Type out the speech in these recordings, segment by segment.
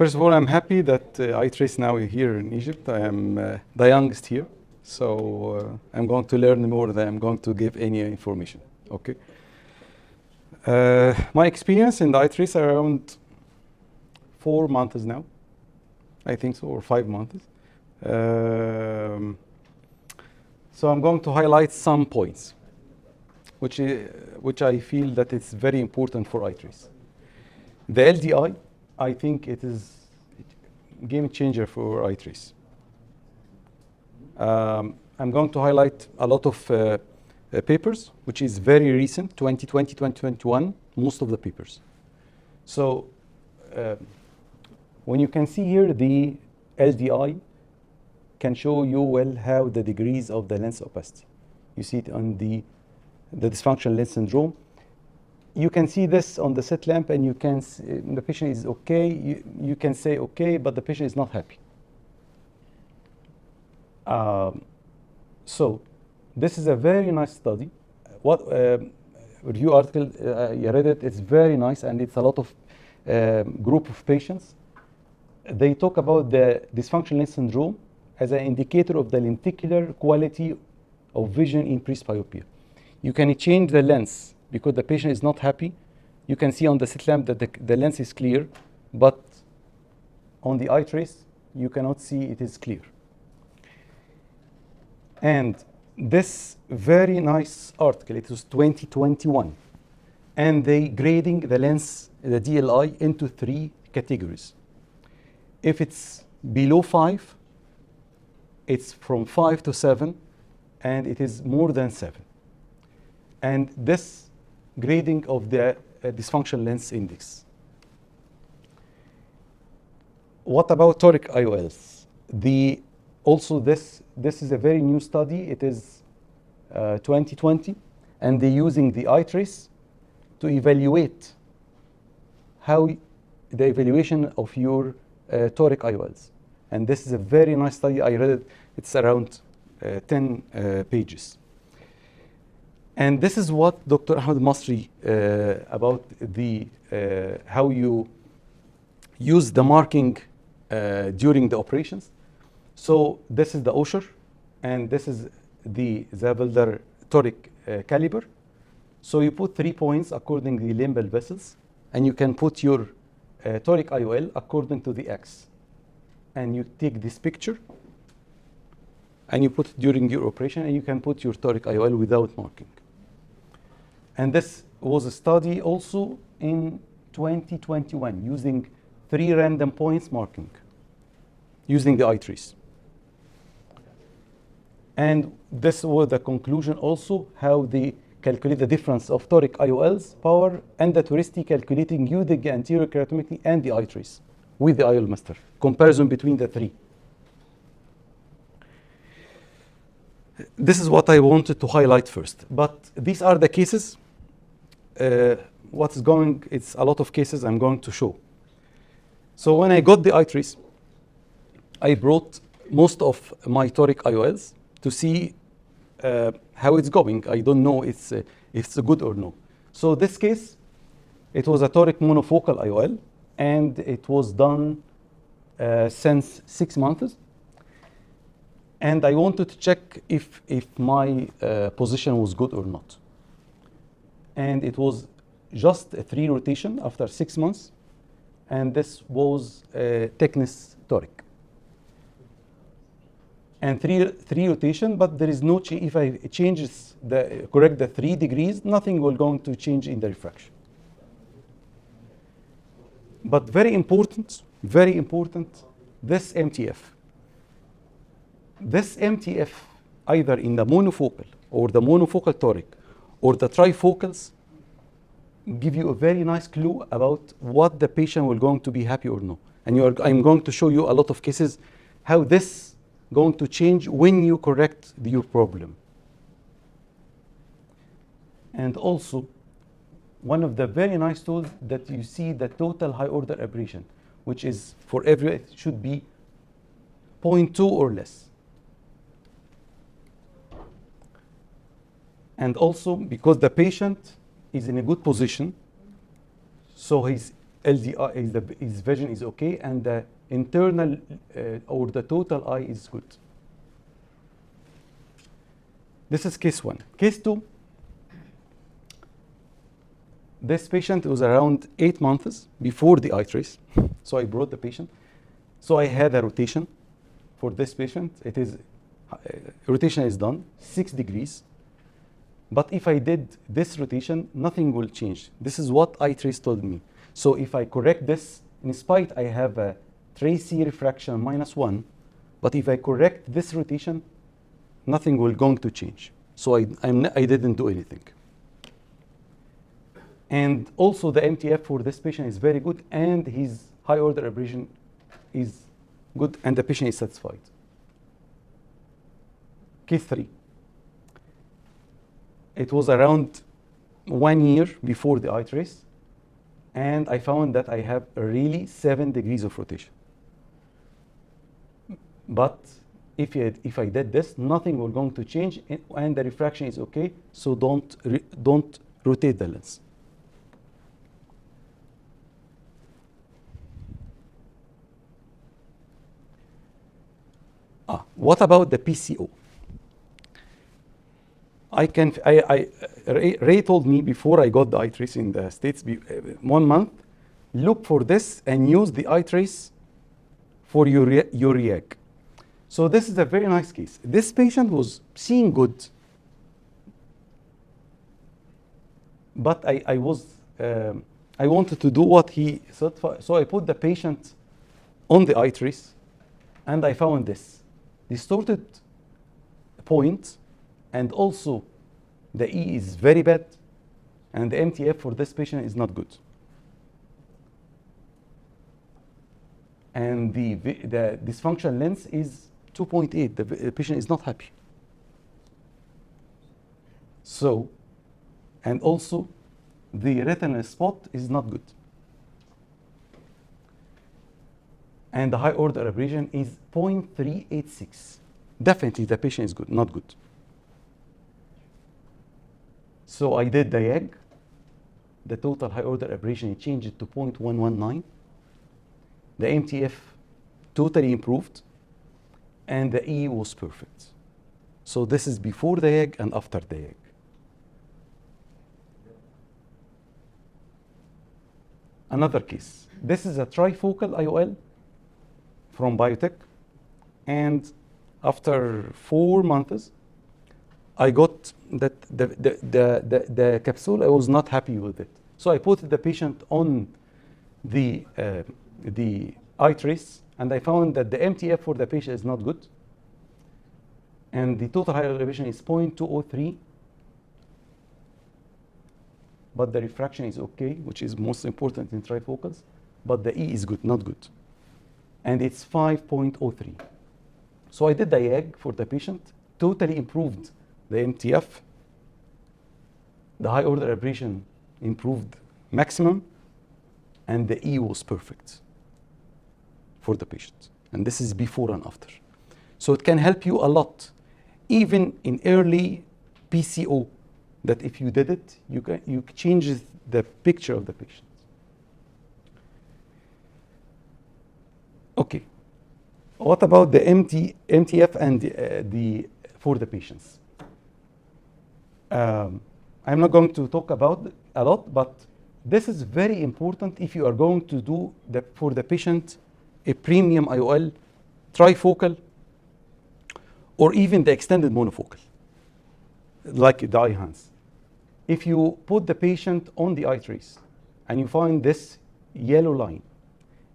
First of all, I'm happy that iTrace now here in Egypt. I am the youngest here, so I'm going to learn more than I'm going to give any information. Okay. My experience in the iTrace are around 4 months now, I think so, or 5 months. So I'm going to highlight some points, which I feel that it's very important for iTrace. The LDI, I think it is a game changer for iTrace. I'm going to highlight a lot of papers, which is very recent, 2020, 2021, most of the papers. So when you can see here, the LDI can show you well how the degrees of the lens opacity. You see it on the dysfunctional lens syndrome. You can see this on the slit lamp, and you can see the patient is okay. You can say okay, but the patient is not happy. So this is a very nice study. What review article, you read it, it's very nice, and it's a lot of group of patients. They talk about the dysfunctional lens syndrome as an indicator of the lenticular quality of vision in presbyopia. You can change the lens because the patient is not happy. You can see on the slit lamp that the lens is clear, but on the iTrace, you cannot see it is clear. And this very nice article, it was 2021, and they grading the lens, the DLI, into 3 categories. If it's below 5, it's from 5 to 7, and it is more than 7. And this grading of the dysfunctional lens index. What about toric IOLs? Also this is a very new study. It is 2020, and they're using the iTrace to evaluate how the evaluation of your toric IOLs. And this is a very nice study. I read it. It's around 10 pages. And this is what Dr. Ahmed Masri about the how you use the marking during the operations. So this is the Osher, and this is the Zavelder toric caliber. So you put 3 points according to the limbal vessels, and you can put your toric IOL according to the X. And you take this picture, and you put it during your operation, and you can put your toric IOL without marking. And this was a study also in 2021 using 3 random points marking using the iTrace. And this was the conclusion also, how they calculate the difference of toric IOLs power and the touristy calculating using the anterior keratometry and the iTrace with the IOL master. Comparison between the 3. This is what I wanted to highlight first. But these are the cases. It's a lot of cases I'm going to show. So when I got the iTrace, I brought most of my toric IOLs to see how it's going. I don't know if it's good or no. So this case, it was a toric monofocal IOL, and it was done since 6 months. And I wanted to check if my position was good or not. And it was just a 3 rotation after 6 months, and this was thickness toric. And 3 rotation, but there is no change. If I correct the 3 degrees, nothing will going to change in the refraction. But very important, this MTF. This MTF, either in the monofocal or the monofocal toric or the trifocals, give you a very nice clue about what the patient will going to be happy or no. And I'm going to show you a lot of cases how this going to change when you correct your problem. And also, one of the very nice tools that you see the total high order aberration, which is for it should be 0.2 or less. And also because the patient is in a good position, so his LDI is his vision is okay, and the internal or the total eye is good. This is case 1. Case 2, this patient was around 8 months before the iTrace. So I brought the patient. So I had a rotation for this patient. It is rotation is done 6 degrees. But if I did this rotation, nothing will change. This is what iTrace told me. So if I correct this, in spite I have a tracy refraction -1, but if I correct this rotation, nothing will going to change. So I didn't do anything. And also the MTF for this patient is very good, and his high order abrasion is good, and the patient is satisfied. Case 3. It was around 1 year before the iTrace, and I found that I have really 7 degrees of rotation. But if I did this, nothing will going to change, and the refraction is okay, so don't rotate the lens. What about the PCO? Ray told me before I got the iTrace in the States, 1 month, look for this and use the iTrace for your REAG. So this is a very nice case. This patient was seeing good, but I wanted to do what he said, so I put the patient on the iTrace, and I found this distorted point, and also the E is very bad, and the MTF for this patient is not good. And the dysfunctional lens is 2.8. The patient is not happy. So, and also the retinal spot is not good. And the high order abrasion is 0.386. Definitely the patient is good, not good. So I did diag. The total high order abrasion changed to 0.119. The MTF totally improved, and the E was perfect. So this is before diag and after diag. Another case. This is a trifocal IOL from biotech, and after 4 months, I got that the capsule. I was not happy with it, so I put the patient on the iTrace, and I found that the MTF for the patient is not good, and the total high elevation is 0.203, but the refraction is okay, which is most important in trifocals, but the E is good, not good, and it's 5.03. So I did diag for the patient, totally improved the MTF, the high order abrasion improved maximum, and the E was perfect for the patient. And this is before and after. So it can help you a lot, even in early PCO, that if you did it, you change the picture of the patient. Okay. What about the MTF and for the patients? I'm not going to talk about a lot, but this is very important if you are going to do for the patient a premium IOL, trifocal, or even the extended monofocal, like the iHands. If you put the patient on the iTrace and you find this yellow line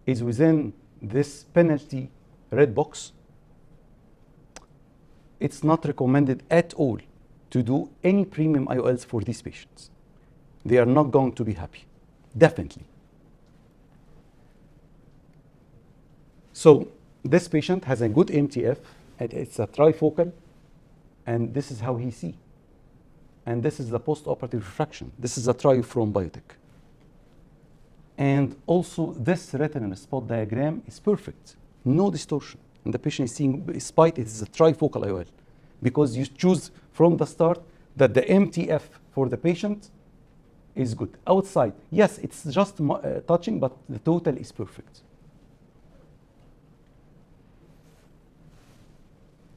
is within this penalty red box, it's not recommended at all to do any premium IOLs for these patients. They are not going to be happy, definitely. So this patient has a good MTF, and it's a trifocal, and this is how he sees. And this is the post-operative refraction. This is a tri from biotech. And also this retinal spot diagram is perfect, no distortion. And the patient is seeing, despite it is a trifocal IOL, because you choose from the start that the MTF for the patient is good. Outside, yes, it's just touching, but the total is perfect.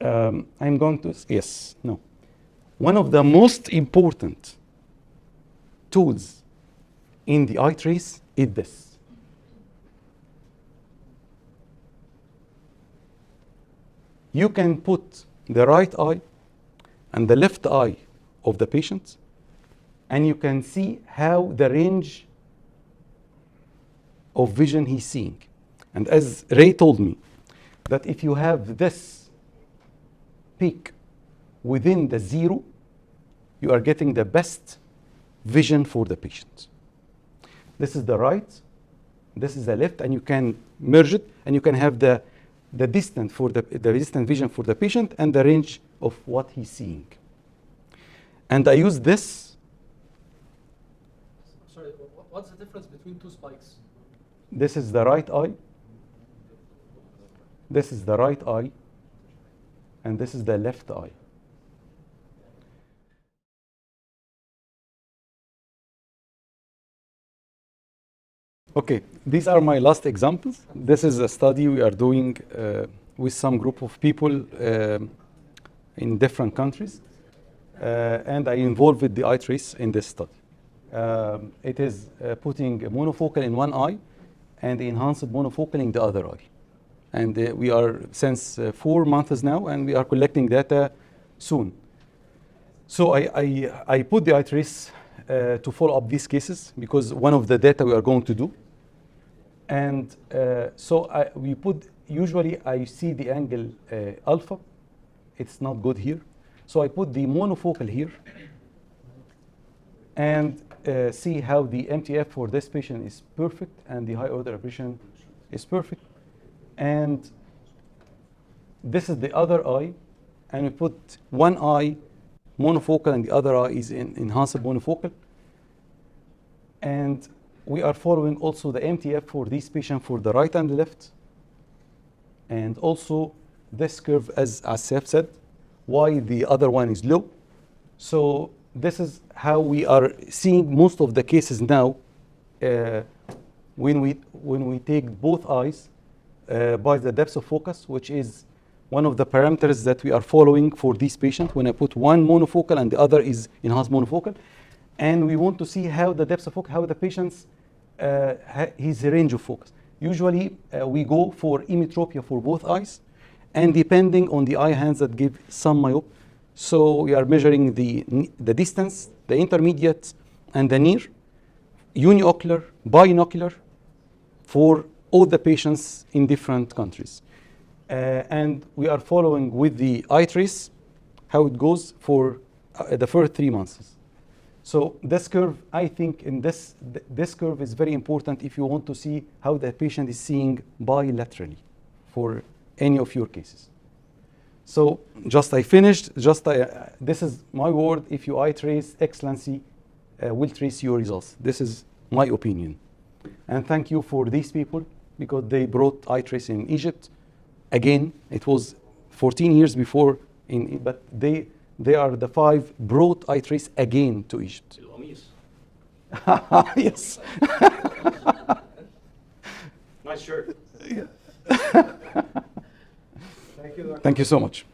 I'm going to, yes, no. One of the most important tools in the iTrace is this. You can put the right eye and the left eye of the patient, and you can see how the range of vision he's seeing. And as Ray told me, that if you have this peak within the 0, you are getting the best vision for the patient. This is the right, this is the left, and you can merge it, and you can have the distance for the distant vision for the patient and the range of what he's seeing. And I use this. Sorry, what's the difference between two spikes? This is the right eye. This is the right eye. And this is the left eye. Okay, these are my last examples. This is a study we are doing with some group of people in different countries. And I involved with the iTrace in this study. It is putting a monofocal in one eye and enhanced monofocal in the other eye. And we are since 4 months now, and we are collecting data soon. So I put the iTrace to follow up these cases, because one of the data we are going to do. And we put, usually I see the angle alpha. It's not good here. So I put the monofocal here and see how the MTF for this patient is perfect and the high order aberration is perfect. And this is the other eye, and we put one eye monofocal and the other eye is enhanced monofocal. And we are following also the MTF for this patient for the right and left. And also this curve, as Ashraf said, why the other one is low. So this is how we are seeing most of the cases now when we take both eyes by the depth of focus, which is one of the parameters that we are following for this patient when I put one monofocal and the other is enhanced monofocal. And we want to see how the depth of focus, how the patient's his range of focus. Usually we go for emmetropia for both eyes, and depending on the eye hands that give some myop. So we are measuring the distance, the intermediate, and the near, uniocular, binocular, for all the patients in different countries. And we are following with the iTrace how it goes for the first 3 months. So this curve, I think in this curve is very important if you want to see how the patient is seeing bilaterally for any of your cases. So just I finished, this is my word, if you iTrace, excellency will trace your results. This is my opinion. And thank you for these people, because they brought iTrace in Egypt. Again, it was 14 years before, but they are the 5 brought iTrace again to Egypt. Yes. Nice shirt. Yeah. Thank you so much.